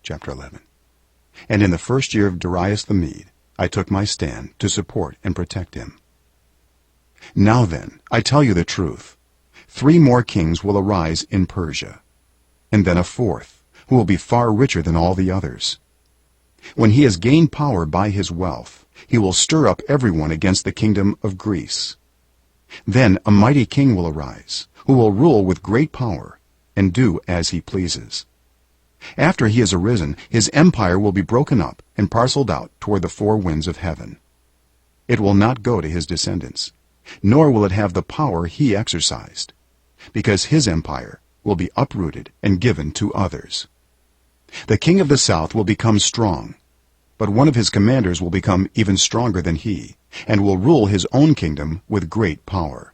chapter 11. And in the first year of Darius the Mede, I took my stand to support and protect him. Now then, I tell you the truth. 3 more kings will arise in Persia, and then a 4th, who will be far richer than all the others. When he has gained power by his wealth, he will stir up everyone against the kingdom of Greece. Then a mighty king will arise, who will rule with great power, and do as he pleases. After he has arisen, his empire will be broken up and parceled out toward the 4 winds of heaven. It will not go to his descendants, nor will it have the power he exercised, because his empire will be uprooted and given to others. The king of the south will become strong, but one of his commanders will become even stronger than he, and will rule his own kingdom with great power.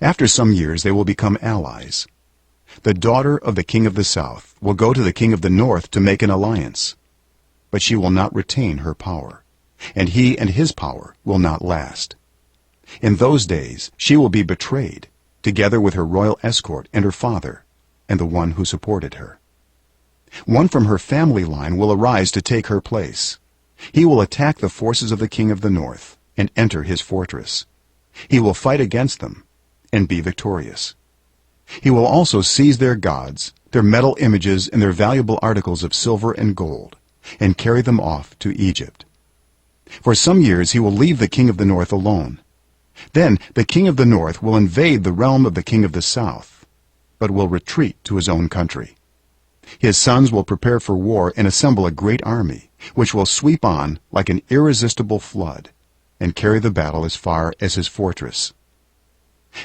After some years they will become allies. The daughter of the king of the south will go to the king of the north to make an alliance, but she will not retain her power, and he and his power will not last. In those days she will be betrayed, together with her royal escort and her father, and the one who supported her. One from her family line will arise to take her place. He will attack the forces of the king of the north and enter his fortress. He will fight against them and be victorious. He will also seize their gods, their metal images, and their valuable articles of silver and gold, and carry them off to Egypt. For some years he will leave the king of the north alone. Then the king of the north will invade the realm of the king of the south, but will retreat to his own country. His sons will prepare for war and assemble a great army, which will sweep on like an irresistible flood, and carry the battle as far as his fortress.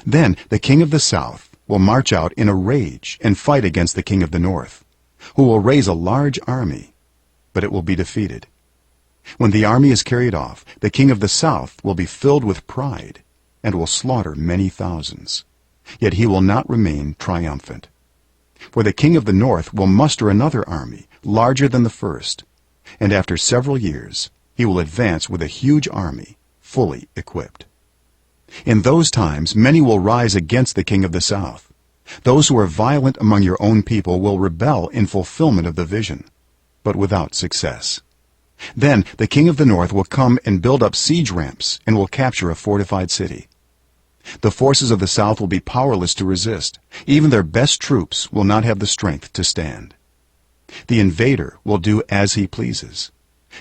Then the king of the south will march out in a rage and fight against the king of the north, who will raise a large army, but it will be defeated. When the army is carried off, the king of the south will be filled with pride and will slaughter many thousands, yet he will not remain triumphant. For the king of the north will muster another army larger than the first, and after several years he will advance with a huge army fully equipped. In those times many will rise against the king of the south. Those who are violent among your own people will rebel in fulfillment of the vision, but without success. Then the king of the north will come and build up siege ramps and will capture a fortified city. The forces of the south will be powerless to resist. Even their best troops will not have the strength to stand. The invader will do as he pleases.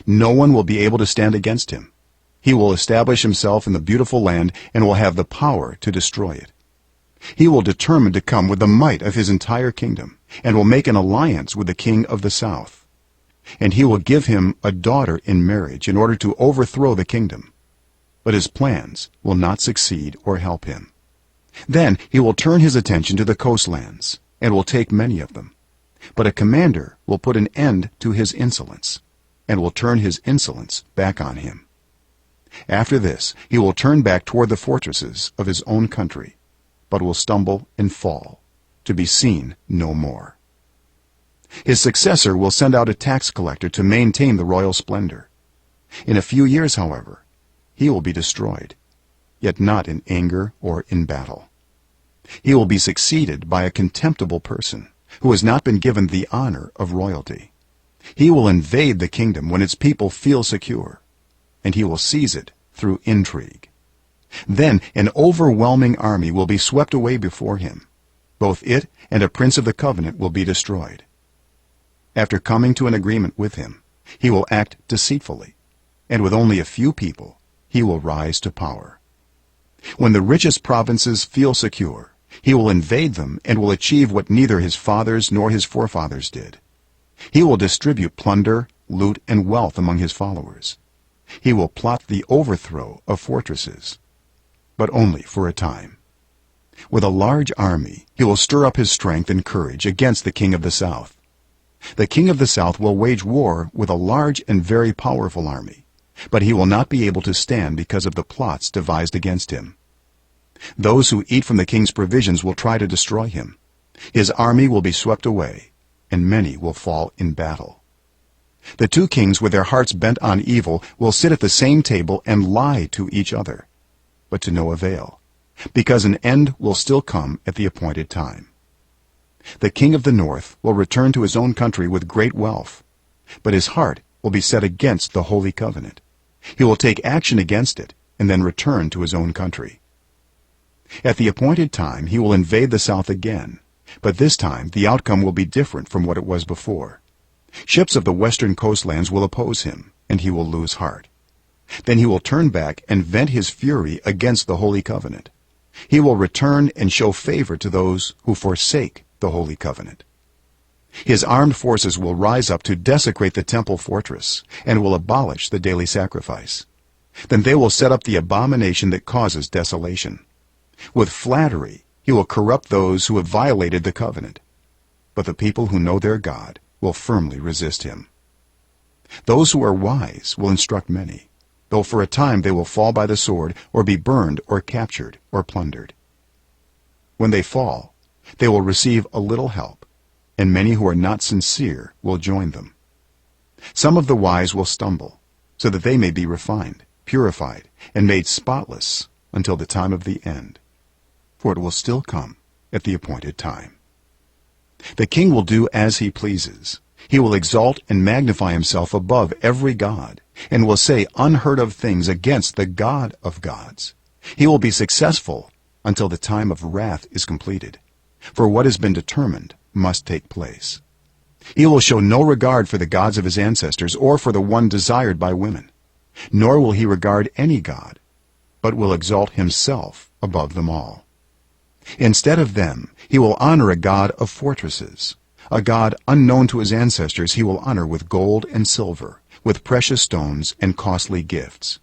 No one will be able to stand against him. He will establish himself in the beautiful land and will have the power to destroy it. He will determine to come with the might of his entire kingdom and will make an alliance with the king of the south. And he will give him a daughter in marriage in order to overthrow the kingdom. But his plans will not succeed or help him. Then he will turn his attention to the coastlands and will take many of them. But a commander will put an end to his insolence and will turn his insolence back on him. After this he will turn back toward the fortresses of his own country, but will stumble and fall, to be seen no more. His successor will send out a tax collector to maintain the royal splendor. In a few years, however, he will be destroyed, yet not in anger or in battle. He will be succeeded by a contemptible person who has not been given the honor of royalty. He will invade the kingdom when its people feel secure, and he will seize it through intrigue. Then an overwhelming army will be swept away before him. Both it and a prince of the covenant will be destroyed. After coming to an agreement with him, he will act deceitfully, and with only a few people he will rise to power. When the richest provinces feel secure, he will invade them and will achieve what neither his fathers nor his forefathers did. He will distribute plunder, loot, and wealth among his followers. He will plot the overthrow of fortresses, but only for a time. With a large army he will stir up his strength and courage against the king of the south. The king of the south will wage war with a large and very powerful army, but he will not be able to stand because of the plots devised against him. Those who eat from the king's provisions will try to destroy him. His army will be swept away, and many will fall in battle. The 2 kings, with their hearts bent on evil, will sit at the same table and lie to each other, but to no avail, because an end will still come at the appointed time. The king of the north will return to his own country with great wealth, but his heart will be set against the holy covenant. He will take action against it and then return to his own country. At the appointed time he will invade the south again, but this time the outcome will be different from what it was before. Ships of the western coastlands will oppose him, and he will lose heart. Then he will turn back and vent his fury against the holy covenant. He will return and show favor to those who forsake the holy covenant. His armed forces will rise up to desecrate the temple fortress and will abolish the daily sacrifice. Then they will set up the abomination that causes desolation. With flattery he will corrupt those who have violated the covenant, but the people who know their God will firmly resist him. Those who are wise will instruct many, though for a time they will fall by the sword or be burned or captured or plundered. When they fall, they will receive a little help, and many who are not sincere will join them. Some of the wise will stumble, so that they may be refined, purified, and made spotless until the time of the end, for it will still come at the appointed time. The king will do as he pleases. He will exalt and magnify himself above every god, and will say unheard of things against the God of gods. He will be successful until the time of wrath is completed, for what has been determined must take place. He will show no regard for the gods of his ancestors or for the one desired by women, nor will he regard any god, but will exalt himself above them all. Instead of them he will honor a god of fortresses, a god unknown to his ancestors. He will honor with gold and silver, with precious stones and costly gifts.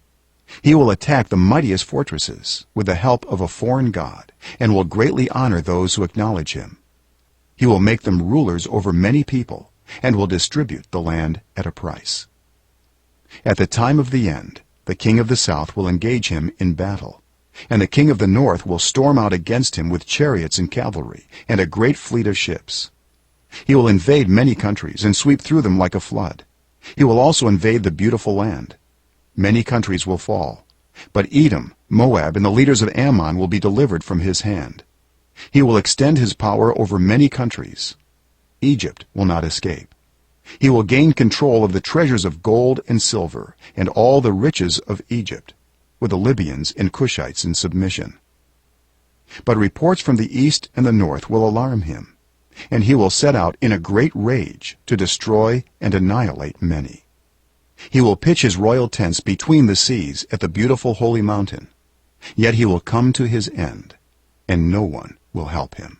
He will attack the mightiest fortresses with the help of a foreign god, and will greatly honor those who acknowledge him. He will make them rulers over many people, and will distribute the land at a price. At the time of the end, the king of the south will engage him in battle, and the king of the north will storm out against him with chariots and cavalry and a great fleet of ships. He will invade many countries and sweep through them like a flood. He will also invade the beautiful land. Many countries will fall, but Edom, Moab, and the leaders of Ammon will be delivered from his hand. He will extend his power over many countries. Egypt will not escape. He will gain control of the treasures of gold and silver and all the riches of Egypt, with the Libyans and Cushites in submission. But reports from the east and the north will alarm him, and he will set out in a great rage to destroy and annihilate many. He will pitch his royal tents between the seas at the beautiful holy mountain, yet he will come to his end, and no one will help him.